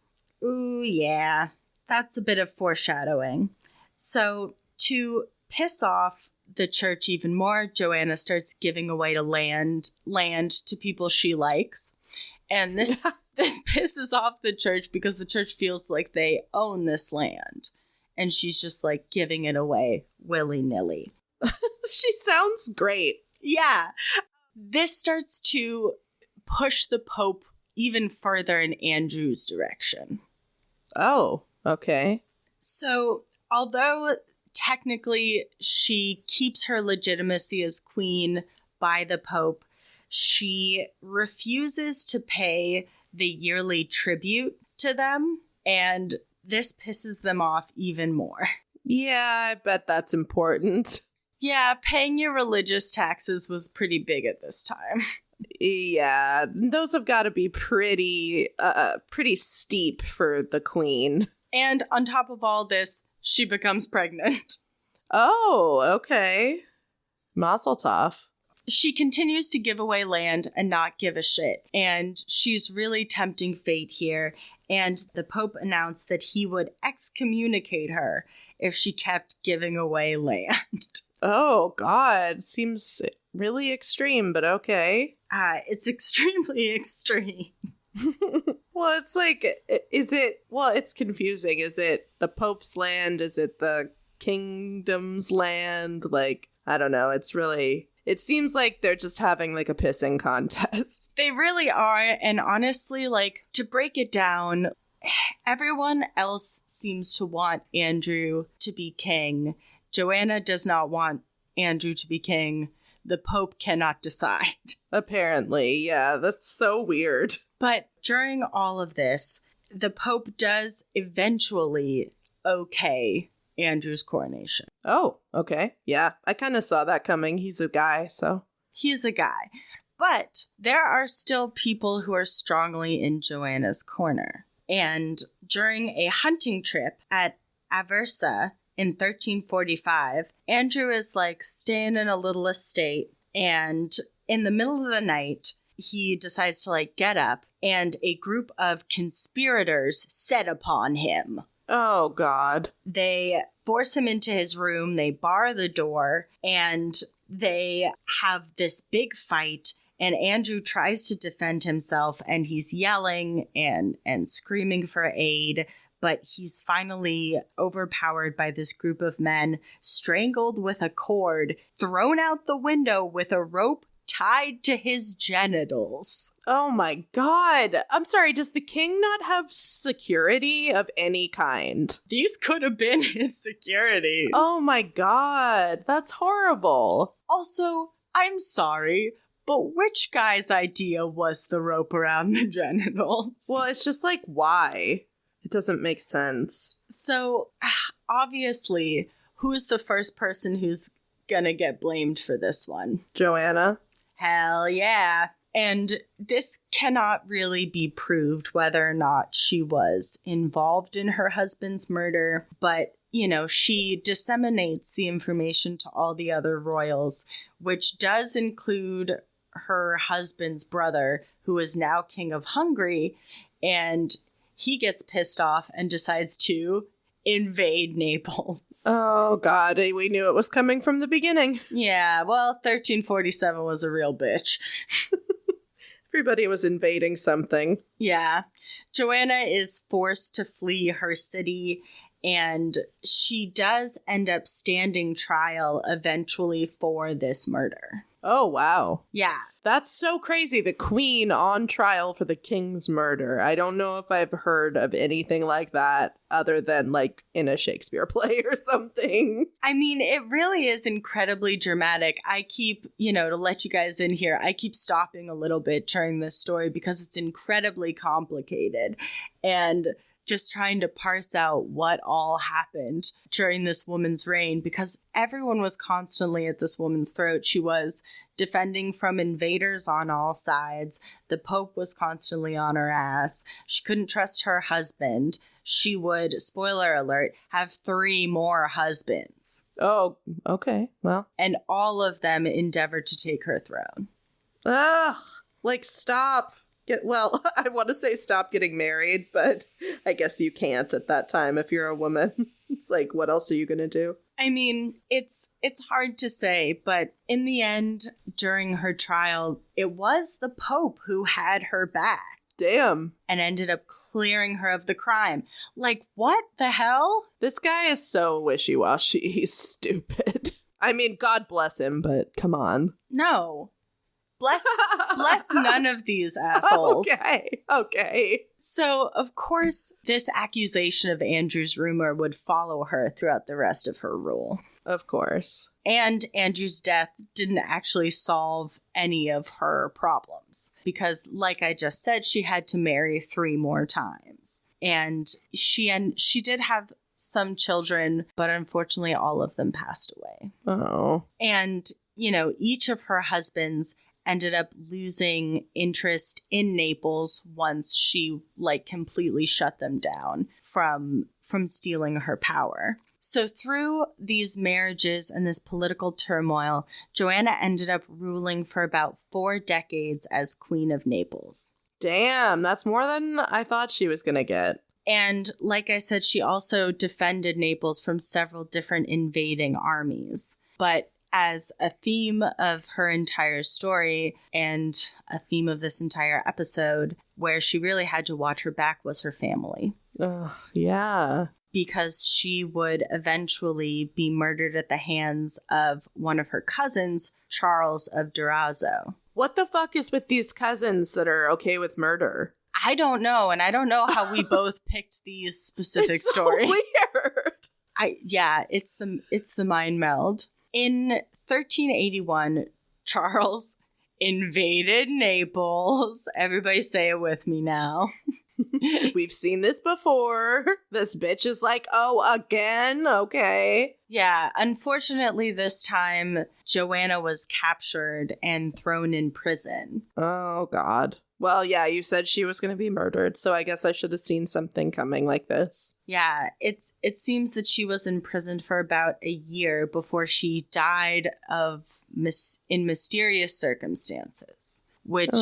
Ooh, yeah. That's a bit of foreshadowing. So to piss off the church even more, Joanna starts giving away land to people she likes. And this pisses off the church because the church feels like they own this land. And she's just giving it away willy-nilly. She sounds great. Yeah. This starts to push the Pope even further in Andrew's direction. Oh, okay. So, although technically she keeps her legitimacy as queen by the Pope, she refuses to pay the yearly tribute to them, and this pisses them off even more. Yeah, I bet that's important. Yeah, paying your religious taxes was pretty big at this time. Yeah, those have got to be pretty steep for the queen. And on top of all this, she becomes pregnant. Oh, okay. Mazel tov. She continues to give away land and not give a shit. And she's really tempting fate here. And the Pope announced that he would excommunicate her if she kept giving away land. Oh, God. Seems really extreme, but okay. It's extremely extreme. Well, it's confusing. Is it the Pope's land? Is it the kingdom's land? I don't know. It seems like they're just having a pissing contest. They really are. And honestly, to break it down, everyone else seems to want Andrew to be king. Joanna does not want Andrew to be king. The Pope cannot decide. Apparently, yeah, that's so weird. But during all of this, the Pope does eventually okay Andrew's coronation. Oh, okay. Yeah, I kind of saw that coming. He's a guy, so. He's a guy. But there are still people who are strongly in Joanna's corner. And during a hunting trip at Aversa in 1345, Andrew is staying in a little estate, and in the middle of the night, he decides to get up, and a group of conspirators set upon him. Oh, God. They force him into his room, they bar the door, and they have this big fight, And Andrew tries to defend himself, and he's yelling and screaming for aid. But he's finally overpowered by this group of men, strangled with a cord, thrown out the window with a rope tied to his genitals. Oh my god. I'm sorry, does the king not have security of any kind? These could have been his security. Oh my god. That's horrible. Also, I'm sorry, but which guy's idea was the rope around the genitals? Well, it's just like, why? It doesn't make sense. So, obviously, who's the first person who's gonna get blamed for this one? Joanna? Hell yeah. And this cannot really be proved whether or not she was involved in her husband's murder, but, you know, she disseminates the information to all the other royals, which does include her husband's brother, who is now king of Hungary, and he gets pissed off and decides to invade Naples. Oh, God. We knew it was coming from the beginning. Yeah, well, 1347 was a real bitch. Everybody was invading something. Yeah. Joanna is forced to flee her city, and she does end up standing trial eventually for this murder. Oh, wow. Yeah. That's so crazy. The queen on trial for the king's murder. I don't know if I've heard of anything like that other than like in a Shakespeare play or something. I mean, it really is incredibly dramatic. I keep, to let you guys in here, I keep stopping a little bit during this story because it's incredibly complicated. And just trying to parse out what all happened during this woman's reign, because everyone was constantly at this woman's throat. She was defending from invaders on all sides. The Pope was constantly on her ass. She couldn't trust her husband. She would, spoiler alert, have 3 more husbands. Oh, okay. Well. And all of them endeavored to take her throne. Ugh. Like, stop. I want to say stop getting married, but I guess you can't at that time if you're a woman. It's like, what else are you going to do? I mean, it's hard to say, but in the end, during her trial, it was the Pope who had her back. Damn. And ended up clearing her of the crime. Like, what the hell? This guy is so wishy-washy. He's stupid. I mean, God bless him, but come on. No. Bless none of these assholes. Okay. So, of course, this accusation of Andrew's rumor would follow her throughout the rest of her rule. Of course. And Andrew's death didn't actually solve any of her problems because, like I just said, she had to marry 3 more times. And she did have some children, but unfortunately all of them passed away. Oh. And, each of her husbands ended up losing interest in Naples once she completely shut them down from stealing her power. So through these marriages and this political turmoil, Joanna ended up ruling for about 4 decades as Queen of Naples. Damn, that's more than I thought she was going to get. And like I said, she also defended Naples from several different invading armies. But as a theme of her entire story and a theme of this entire episode, where she really had to watch her back was her family. Yeah. Because she would eventually be murdered at the hands of one of her cousins, Charles of Durazzo. What the fuck is with these cousins that are okay with murder? I don't know, and I don't know how we both picked these specific stories. So weird. It's the mind meld. In 1381, Charles invaded Naples. Everybody say it with me now. We've seen this before. This bitch is like, oh, again? Okay. Yeah, unfortunately this time, Joanna was captured and thrown in prison. Oh, God. Well, yeah, you said she was going to be murdered, so I guess I should have seen something coming like this. Yeah, it seems that she was imprisoned for about a year before she died in mysterious circumstances. Which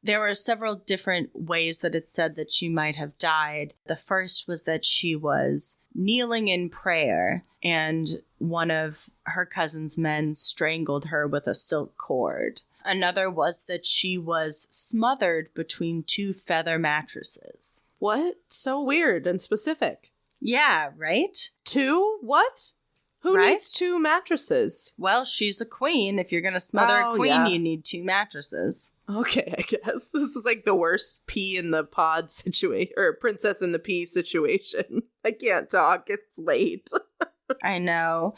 there were several different ways that it said that she might have died. The first was that she was kneeling in prayer and one of her cousin's men strangled her with a silk cord. Another was that she was smothered between 2 feather mattresses. What? So weird and specific. Yeah, right? 2? What? Who Right? needs 2 mattresses? Well, she's a queen. If you're going to smother a queen, yeah. you need 2 mattresses. Okay, I guess. This is like the worst pea in the pod situation, or princess in the pea situation. I can't talk. It's late. I know.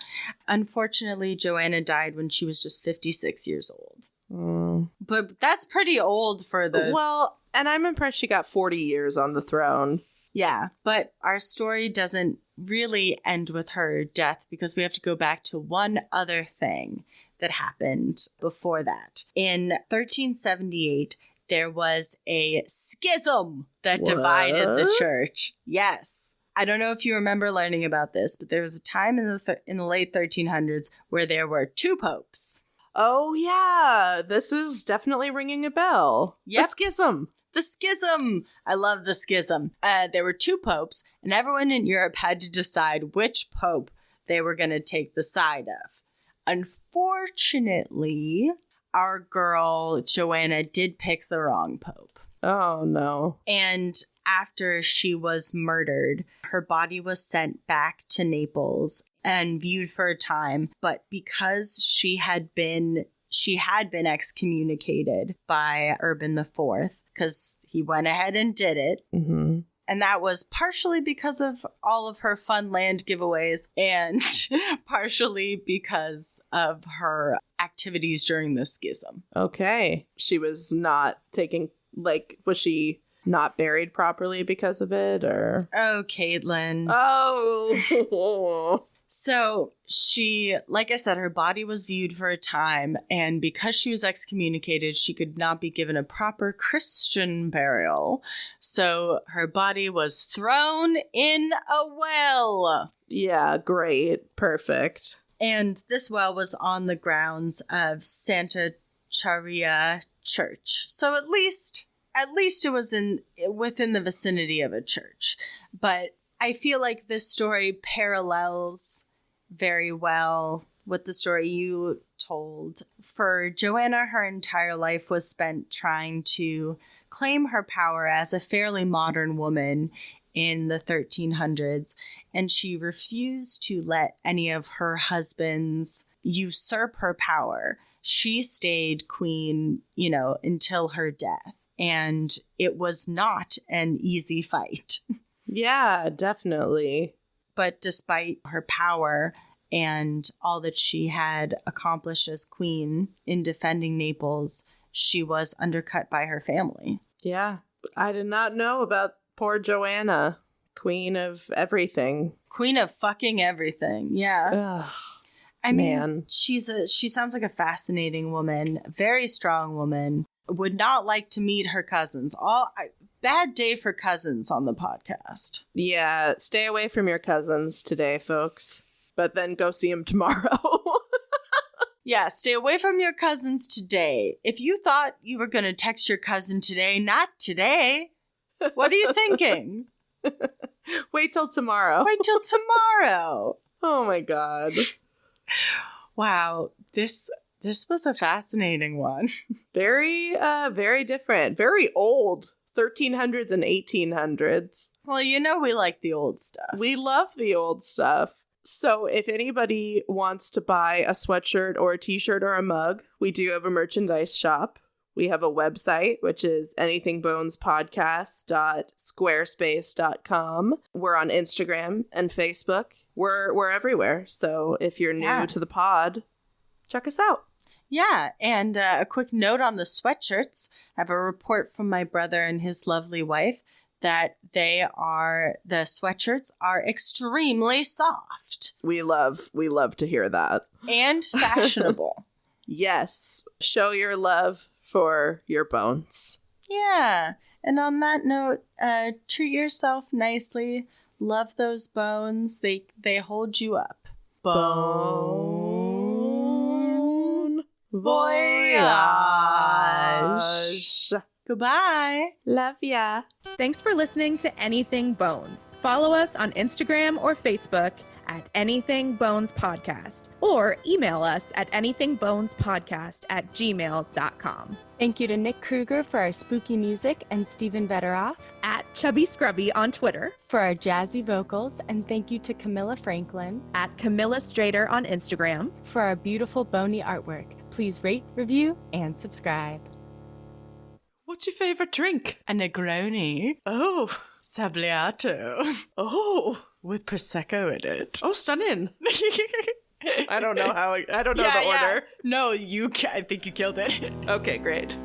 Unfortunately, Joanna died when she was just 56 years old. But that's pretty old for the... Well, and I'm impressed she got 40 years on the throne. Yeah, but our story doesn't really end with her death because we have to go back to one other thing that happened before that. In 1378, there was a schism that divided the church. Yes. I don't know if you remember learning about this, but there was a time in the late 1300s where there were 2 popes. Oh, yeah. This is definitely ringing a bell. Yep. The schism. The schism. I love the schism. There were 2 popes, and everyone in Europe had to decide which pope they were going to take the side of. Unfortunately, our girl Joanna did pick the wrong pope. Oh, no. And after she was murdered, her body was sent back to Naples and viewed for a time. But because she had been excommunicated by Urban IV, because he went ahead and did it. Mm-hmm. And that was partially because of all of her fun land giveaways and partially because of her activities during the schism. Okay. She was not taking, was she not buried properly because of it, or? Oh, Katelyn. Oh. So she, like I said, her body was viewed for a time, and because she was excommunicated, she could not be given a proper Christian burial. So her body was thrown in a well. Yeah, great. Perfect. And this well was on the grounds of Santa Charia Church. So at least it was within the vicinity of a church. But I feel like this story parallels very well with the story you told. For Joanna, her entire life was spent trying to claim her power as a fairly modern woman in the 1300s, and she refused to let any of her husbands usurp her power. She stayed queen, until her death, and it was not an easy fight. Yeah, definitely. But despite her power and all that she had accomplished as queen in defending Naples, she was undercut by her family. Yeah. I did not know about poor Joanna, queen of everything. Queen of fucking everything. Yeah. Ugh, I mean, man. she sounds like a fascinating woman, a very strong woman. Would not like to meet her cousins. Bad day for cousins on the podcast. Yeah, stay away from your cousins today, folks. But then go see them tomorrow. Yeah, stay away from your cousins today. If you thought you were going to text your cousin today, not today. What are you thinking? Wait till tomorrow. Wait till tomorrow. Oh my god. Wow, this was a fascinating one. Very, very different. Very old. 1300s and 1800s. Well, we like the old stuff. We love the old stuff. So if anybody wants to buy a sweatshirt or a t-shirt or a mug, we do have a merchandise shop. We have a website, which is anythingbonespodcast.squarespace.com. We're on Instagram and Facebook. We're everywhere. So if you're new to the pod, check us out. Yeah, and a quick note on the sweatshirts. I have a report from my brother and his lovely wife that the sweatshirts are extremely soft. We love to hear that. And fashionable. Yes. Show your love for your bones. Yeah. And on that note, treat yourself nicely. Love those bones. They hold you up. Bone voyage. Goodbye. Love ya. Thanks for listening to Anything Bones. Follow us on Instagram or Facebook at Anything Bones Podcast, or email us at anythingbonespodcast@gmail.com. Thank you to Nick Kruger for our spooky music and Stephen Vetteroff At Chubby Scrubby on Twitter, for our jazzy vocals, and thank you to Camilla Franklin at Camilla Strader on Instagram. for our beautiful bony artwork. Please rate, review, and subscribe. What's your favorite drink? A Negroni. Oh. Sabliato. Oh. With Prosecco in it. Oh, stunning. I don't know the order. No, I think you killed it. Okay, great.